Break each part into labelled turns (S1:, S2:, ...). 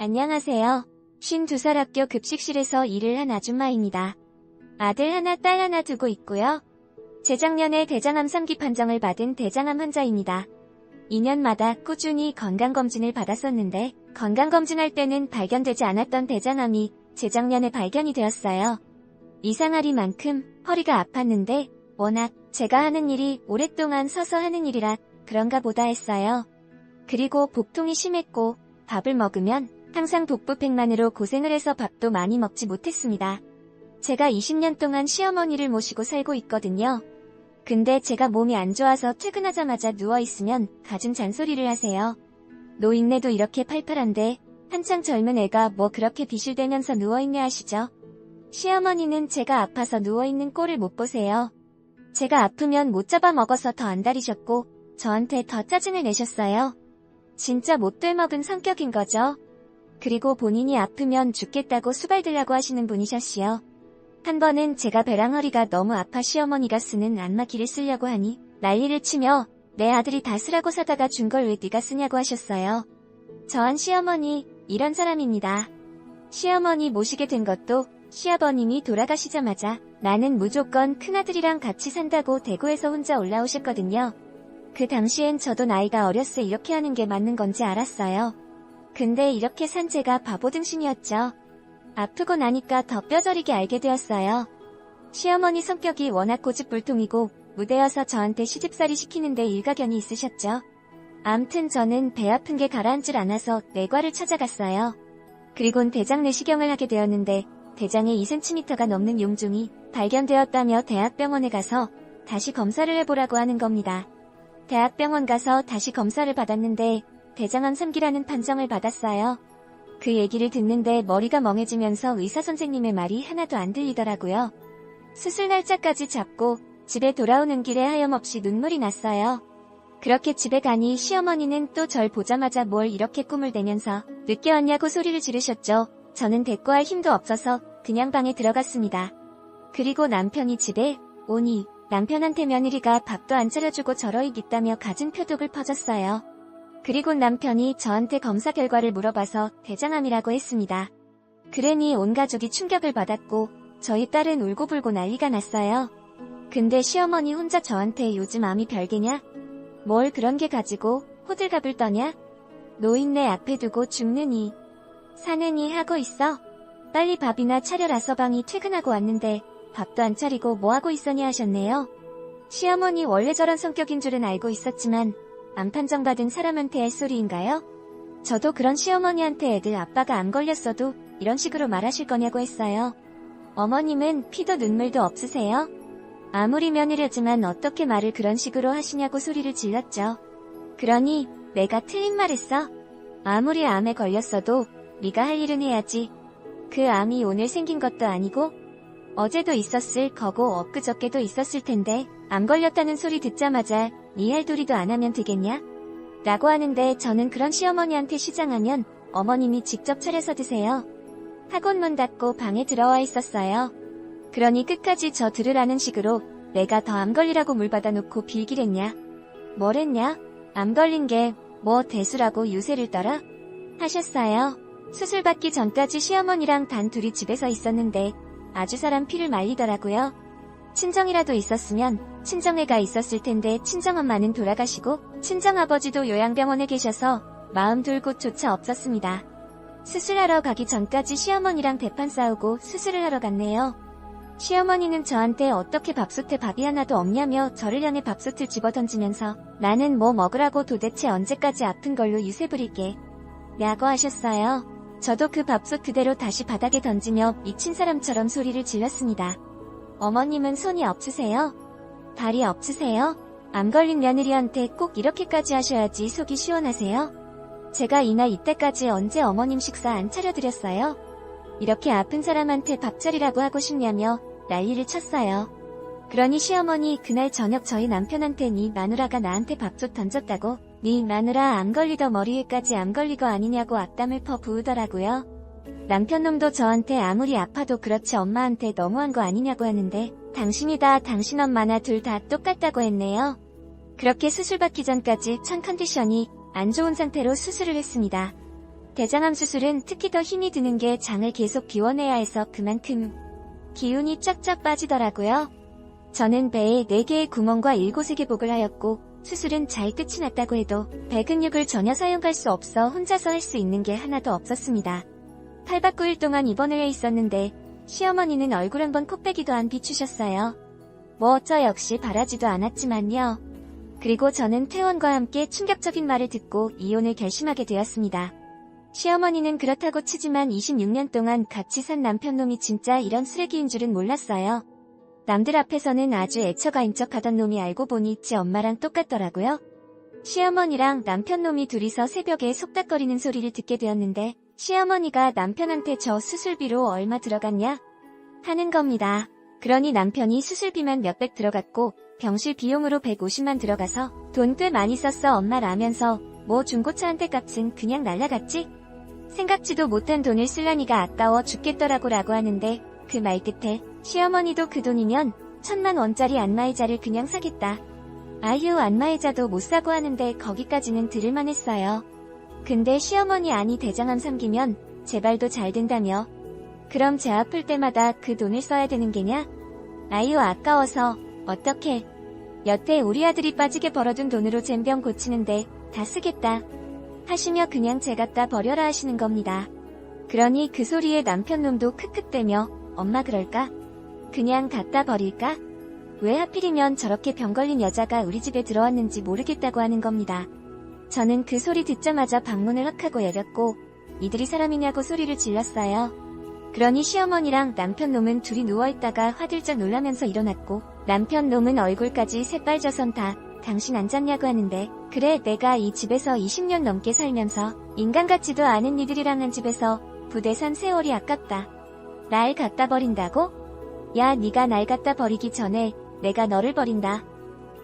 S1: 안녕하세요. 52살 학교 급식실에서 일을 한 아줌마입니다. 아들 하나, 딸 하나 두고 있고요. 재작년에 대장암 3기 판정을 받은 대장암 환자입니다. 2년마다 꾸준히 건강검진을 받았었는데 건강검진할 때는 발견되지 않았던 대장암이 재작년에 발견이 되었어요. 이상하리만큼 허리가 아팠는데 워낙 제가 하는 일이 오랫동안 서서 하는 일이라 그런가 보다 했어요. 그리고 복통이 심했고 밥을 먹으면 항상 복부팽만으로 고생을 해서 밥도 많이 먹지 못했습니다. 제가 20년 동안 시어머니를 모시고 살고 있거든요. 근데 제가 몸이 안 좋아서 퇴근하자마자 누워있으면 가진 잔소리를 하세요. 노인네도 이렇게 팔팔한데 한창 젊은 애가 뭐 그렇게 비실대면서 누워있네 하시죠. 시어머니는 제가 아파서 누워있는 꼴을 못 보세요. 제가 아프면 못 잡아먹어서 더 안달이셨고 저한테 더 짜증을 내셨어요. 진짜 못 되먹은 성격인 거죠. 그리고 본인이 아프면 죽겠다고 수발들라고 하시는 분이셨시요. 한 번은 제가 배랑 허리가 너무 아파 시어머니가 쓰는 안마기를 쓰려고 하니 난리를 치며 내 아들이 다 쓰라고 사다가 준 걸 왜 네가 쓰냐고 하셨어요. 저한 시어머니 이런 사람입니다. 시어머니 모시게 된 것도 시아버님이 돌아가시자마자 나는 무조건 큰아들이랑 같이 산다고 대구에서 혼자 올라오셨거든요. 그 당시엔 저도 나이가 어렸을 이렇게 하는 게 맞는 건지 알았어요. 근데 이렇게 산 제가 바보등신이었죠. 아프고 나니까 더 뼈저리게 알게 되었어요. 시어머니 성격이 워낙 고집불통이고 무대여서 저한테 시집살이 시키는데 일가견이 있으셨죠. 암튼 저는 배 아픈 게 가라앉질 않아서 내과를 찾아갔어요. 그리곤 대장 내시경을 하게 되었는데 대장에 2cm가 넘는 용종이 발견되었다며 대학병원에 가서 다시 검사를 해보라고 하는 겁니다. 대학병원 가서 다시 검사를 받았는데 대장암 3기라는 판정을 받았어요. 그 얘기를 듣는데 머리가 멍해지면서 의사선생님의 말이 하나도 안 들리더라고요. 수술 날짜까지 잡고 집에 돌아오는 길에 하염없이 눈물이 났어요. 그렇게 집에 가니 시어머니는 또 절 보자마자 뭘 이렇게 꿈을 대면서 늦게 왔냐고 소리를 지르셨죠. 저는 대꾸할 힘도 없어서 그냥 방에 들어갔습니다. 그리고 남편이 집에 오니 남편한테 며느리가 밥도 안 차려주고 저러익 있다며 갖은 표독을 퍼졌어요. 그리고 남편이 저한테 검사 결과를 물어봐서 대장암이라고 했습니다. 그러니 온 가족이 충격을 받았고 저희 딸은 울고불고 난리가 났어요. 근데 시어머니 혼자 저한테 요즘 암이 별개냐? 뭘 그런 게 가지고 호들갑을 떠냐? 노인네 앞에 두고 죽느니 사느니 하고 있어? 빨리 밥이나 차려라. 서방이 퇴근하고 왔는데 밥도 안 차리고 뭐하고 있었냐 하셨네요. 시어머니 원래 저런 성격인 줄은 알고 있었지만 암 판정받은 사람한테 할 소리인가요? 저도 그런 시어머니한테 애들 아빠가 암 걸렸어도 이런 식으로 말하실 거냐고 했어요. 어머님은 피도 눈물도 없으세요? 아무리 며느리지만 어떻게 말을 그런 식으로 하시냐고 소리를 질렀죠. 그러니 내가 틀린 말 했어? 아무리 암에 걸렸어도 네가 할 일은 해야지. 그 암이 오늘 생긴 것도 아니고 어제도 있었을 거고 엊그저께도 있었을 텐데 암 걸렸다는 소리 듣자마자 네 할 도리도 안 하면 되겠냐? 라고 하는데 저는 그런 시어머니한테 시장하면 어머님이 직접 차려서 드세요. 학원 문 닫고 방에 들어와 있었어요. 그러니 끝까지 저 들으라는 식으로 내가 더 암 걸리라고 물 받아놓고 빌기랬냐? 뭐랬냐? 암 걸린 게 뭐 대수라고 유세를 떨어? 하셨어요. 수술 받기 전까지 시어머니랑 단 둘이 집에서 있었는데 아주 사람 피를 말리더라고요. 친정이라도 있었으면 친정애가 있었을 텐데 친정엄마는 돌아가시고 친정아버지도 요양병원에 계셔서 마음 둘 곳조차 없었습니다. 수술하러 가기 전까지 시어머니랑 대판 싸우고 수술을 하러 갔네요. 시어머니는 저한테 어떻게 밥솥에 밥이 하나도 없냐며 저를 향해 밥솥을 집어던지면서 나는 뭐 먹으라고 도대체 언제까지 아픈 걸로 유세 부릴게 라고 하셨어요. 저도 그 밥솥 그대로 다시 바닥에 던지며 미친 사람처럼 소리를 질렀습니다. 어머님은 손이 없으세요? 발이 없으세요? 암 걸린 며느리한테 꼭 이렇게까지 하셔야지 속이 시원하세요? 제가 이날 이때까지 언제 어머님 식사 안 차려드렸어요? 이렇게 아픈 사람한테 밥 차리라고 하고 싶냐며 난리를 쳤어요. 그러니 시어머니 그날 저녁 저희 남편한테 네 마누라가 나한테 밥솥 던졌다고 네 마누라 암 걸리더 머리 위까지 암 걸리거 아니냐고 악담을 퍼부으더라고요. 남편놈도 저한테 아무리 아파도 그렇지 엄마한테 너무한 거 아니냐고 하는데 당신이다 당신 엄마나 둘 다 똑같다고 했네요. 그렇게 수술 받기 전까지 천 컨디션이 안 좋은 상태로 수술을 했습니다. 대장암 수술은 특히 더 힘이 드는 게 장을 계속 비워내야 해서 그만큼 기운이 쫙쫙 빠지더라고요. 저는 배에 4개의 구멍과 7곳의 개복을 하였고 수술은 잘 끝이 났다고 해도 배 근육을 전혀 사용할 수 없어 혼자서 할 수 있는 게 하나도 없었습니다. 8박 9일 동안 입원을 해 있었는데 시어머니는 얼굴 한번 코빼기도 안 비추셨어요. 뭐 저 역시 바라지도 않았지만요. 그리고 저는 퇴원과 함께 충격적인 말을 듣고 이혼을 결심하게 되었습니다. 시어머니는 그렇다고 치지만 26년 동안 같이 산 남편놈이 진짜 이런 쓰레기인 줄은 몰랐어요. 남들 앞에서는 아주 애처가인 척하던 놈이 알고 보니 지 엄마랑 똑같더라고요. 시어머니랑 남편놈이 둘이서 새벽에 속닥거리는 소리를 듣게 되었는데 시어머니가 남편한테 저 수술비로 얼마 들어갔냐? 하는 겁니다. 그러니 남편이 수술비만 몇백 들어갔고 병실 비용으로 150만 들어가서 돈 꽤 많이 썼어 엄마 라면서 뭐 중고차 한 대 값은 그냥 날라갔지? 생각지도 못한 돈을 쓸라니가 아까워 죽겠더라고 라고 하는데 그 말 끝에 시어머니도 그 돈이면 1000만 원짜리 안마의자를 그냥 사겠다. 아휴 안마의자도 못 사고 하는데 거기까지는 들을만 했어요. 근데 시어머니 아니 대장암 삼기면 재발도 잘 된다며. 그럼 제 아플 때마다 그 돈을 써야 되는 게냐? 아유 아까워서 어떡해. 여태 우리 아들이 빠지게 벌어둔 돈으로 젬병 고치는데 다 쓰겠다. 하시며 그냥 제 갖다 버려라 하시는 겁니다. 그러니 그 소리에 남편놈도 크크대며 엄마 그럴까? 그냥 갖다 버릴까? 왜 하필이면 저렇게 병 걸린 여자가 우리 집에 들어왔는지 모르겠다고 하는 겁니다. 저는 그 소리 듣자마자 방문을 헉 하고 열었고 이들이 사람이냐고 소리를 질렀어요. 그러니 시어머니랑 남편놈은 둘이 누워있다가 화들짝 놀라면서 일어났고 남편놈은 얼굴까지 새빨져선 다 당신 안 잤냐고 하는데 그래 내가 이 집에서 20년 넘게 살면서 인간 같지도 않은 이들이랑 한 집에서 부대 산 세월이 아깝다. 날 갖다 버린다고? 야 네가 날 갖다 버리기 전에 내가 너를 버린다.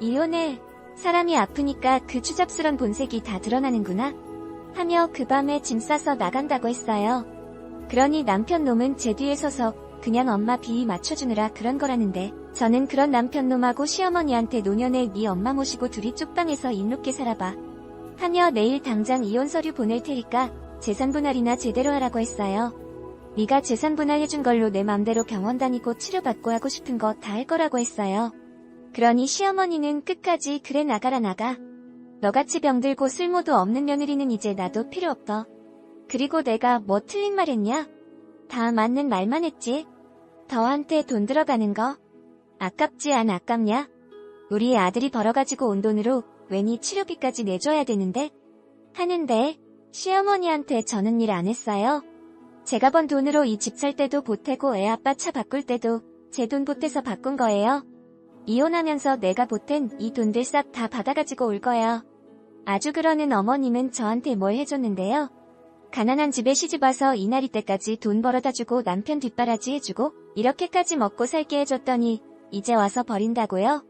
S1: 이혼해. 사람이 아프니까 그 추잡스런 본색이 다 드러나는구나. 하며 그 밤에 짐 싸서 나간다고 했어요. 그러니 남편놈은 제 뒤에 서서 그냥 엄마 비위 맞춰주느라 그런 거라는데 저는 그런 남편놈하고 시어머니한테 노년에 네 엄마 모시고 둘이 쪽방에서 인롭게 살아봐. 하며 내일 당장 이혼 서류 보낼 테니까 재산분할이나 제대로 하라고 했어요. 네가 재산분할 해준 걸로 내 맘대로 병원 다니고 치료받고 하고 싶은 거 다 할 거라고 했어요. 그러니 시어머니는 끝까지 그래 나가라 나가. 너같이 병들고 쓸모도 없는 며느리는 이제 나도 필요 없어. 그리고 내가 뭐 틀린 말 했냐? 다 맞는 말만 했지. 더한테 돈 들어가는 거 아깝지 안 아깝냐? 우리 아들이 벌어가지고 온 돈으로 웬이 치료비까지 내줘야 되는데? 하는데 시어머니한테 저는 일 안 했어요. 제가 번 돈으로 이 집 살 때도 보태고 애 아빠 차 바꿀 때도 제 돈 보태서 바꾼 거예요. 이혼하면서 내가 보탠 이 돈들 싹 다 받아가지고 올 거야. 아주 그러는 어머님은 저한테 뭘 해줬는데요. 가난한 집에 시집와서 이날이 때까지 돈 벌어다 주고 남편 뒷바라지 해주고 이렇게까지 먹고 살게 해줬더니 이제 와서 버린다고요?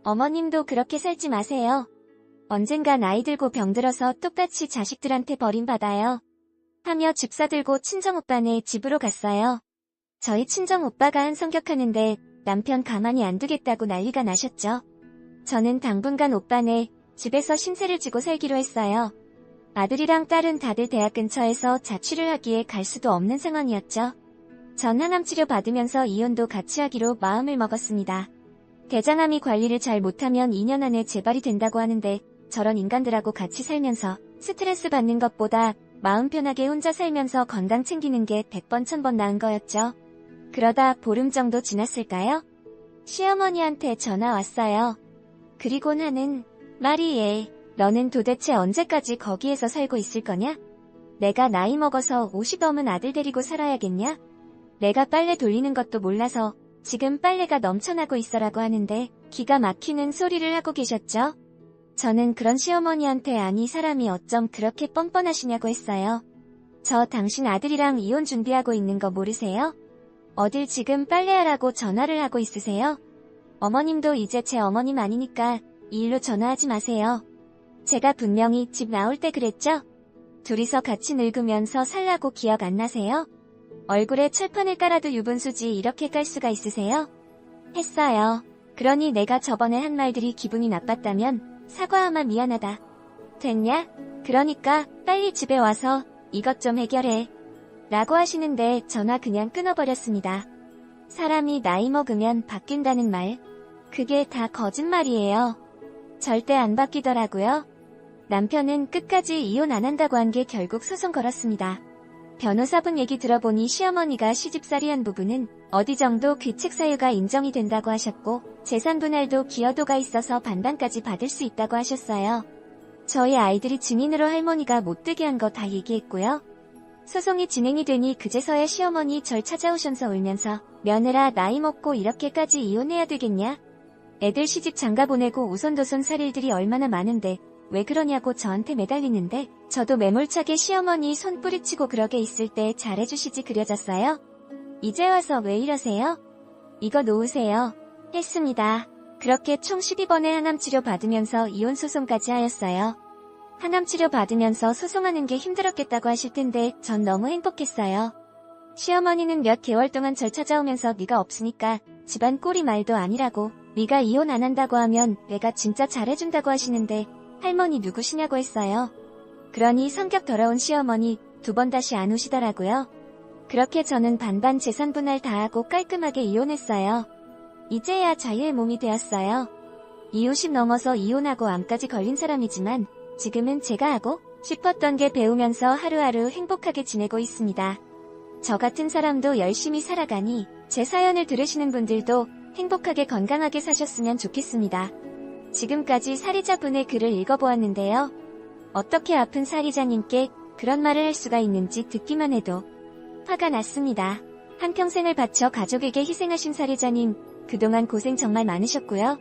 S1: 어머님도 그렇게 살지 마세요. 언젠가 나이 들고 병들어서 똑같이 자식들한테 버림받아요. 하며 집 사들고 친정오빠네 집으로 갔어요. 저희 친정오빠가 한 성격하는데 남편 가만히 안 두겠다고 난리가 나셨죠. 저는 당분간 오빠네 집에서 신세를 지고 살기로 했어요. 아들이랑 딸은 다들 대학 근처에서 자취를 하기에 갈 수도 없는 상황이었죠. 전 항암 치료 받으면서 이혼도 같이 하기로 마음을 먹었습니다. 대장암이 관리를 잘 못하면 2년 안에 재발이 된다고 하는데 저런 인간들하고 같이 살면서 스트레스 받는 것보다 마음 편하게 혼자 살면서 건강 챙기는 게 100번 1000번 나은 거였죠. 그러다 보름 정도 지났을까요? 시어머니한테 전화 왔어요. 그리고 나는 말이 너는 도대체 언제까지 거기에서 살고 있을 거냐? 내가 나이 먹어서 50 넘은 아들 데리고 살아야겠냐? 내가 빨래 돌리는 것도 몰라서 지금 빨래가 넘쳐나고 있어라고 하는데 기가 막히는 소리를 하고 계셨죠? 저는 그런 시어머니한테 아니 사람이 어쩜 그렇게 뻔뻔하시냐고 했어요. 저 당신 아들이랑 이혼 준비하고 있는 거 모르세요? 어딜 지금 빨래하라고 전화를 하고 있으세요? 어머님도 이제 제 어머님 아니니까 이 일로 전화하지 마세요. 제가 분명히 집 나올 때 그랬죠? 둘이서 같이 늙으면서 살라고 기억 안 나세요? 얼굴에 철판을 깔아도 유분수지 이렇게 깔 수가 있으세요? 했어요. 그러니 내가 저번에 한 말들이 기분이 나빴다면 사과하마 미안하다. 됐냐? 그러니까 빨리 집에 와서 이것 좀 해결해. 라고 하시는데 전화 그냥 끊어버렸습니다. 사람이 나이 먹으면 바뀐다는 말. 그게 다 거짓말이에요. 절대 안 바뀌더라고요. 남편은 끝까지 이혼 안 한다고 한 게 결국 소송 걸었습니다. 변호사분 얘기 들어보니 시어머니가 시집살이한 부분은 어디 정도 귀책 사유가 인정이 된다고 하셨고 재산 분할도 기여도가 있어서 반반까지 받을 수 있다고 하셨어요. 저희 아이들이 증인으로 할머니가 못되게 한 거 다 얘기했고요. 소송이 진행이 되니 그제서야 시어머니 절 찾아오셔서 울면서 며느라 나이 먹고 이렇게까지 이혼해야 되겠냐? 애들 시집 장가 보내고 우선도선 살 일들이 얼마나 많은데 왜 그러냐고 저한테 매달리는데 저도 매몰차게 시어머니 손 뿌리치고 그러게 있을 때 잘해주시지 그려졌어요. 이제 와서 왜 이러세요? 이거 놓으세요. 했습니다. 그렇게 총 12번의 항암치료 받으면서 이혼 소송까지 하였어요. 항암치료 받으면서 소송하는 게 힘들었겠다고 하실 텐데 전 너무 행복했어요. 시어머니는 몇 개월 동안 절 찾아오면서 네가 없으니까 집안 꼴이 말도 아니라고 네가 이혼 안 한다고 하면 내가 진짜 잘해준다고 하시는데 할머니 누구시냐고 했어요. 그러니 성격 더러운 시어머니 2번 다시 안 오시더라고요. 그렇게 저는 반반 재산 분할 다 하고 깔끔하게 이혼했어요. 이제야 자유의 몸이 되었어요. 이웃10 넘어서 이혼하고 암까지 걸린 사람이지만 지금은 제가 하고 싶었던 게 배우면서 하루하루 행복하게 지내고 있습니다. 저 같은 사람도 열심히 살아가니 제 사연을 들으시는 분들도 행복하게 건강하게 사셨으면 좋겠습니다. 지금까지 살이자분의 글을 읽어보았는데요. 어떻게 아픈 살이자님께 그런 말을 할 수가 있는지 듣기만 해도 화가 났습니다. 한평생을 바쳐 가족에게 희생하신 살이자님, 그동안 고생 정말 많으셨고요.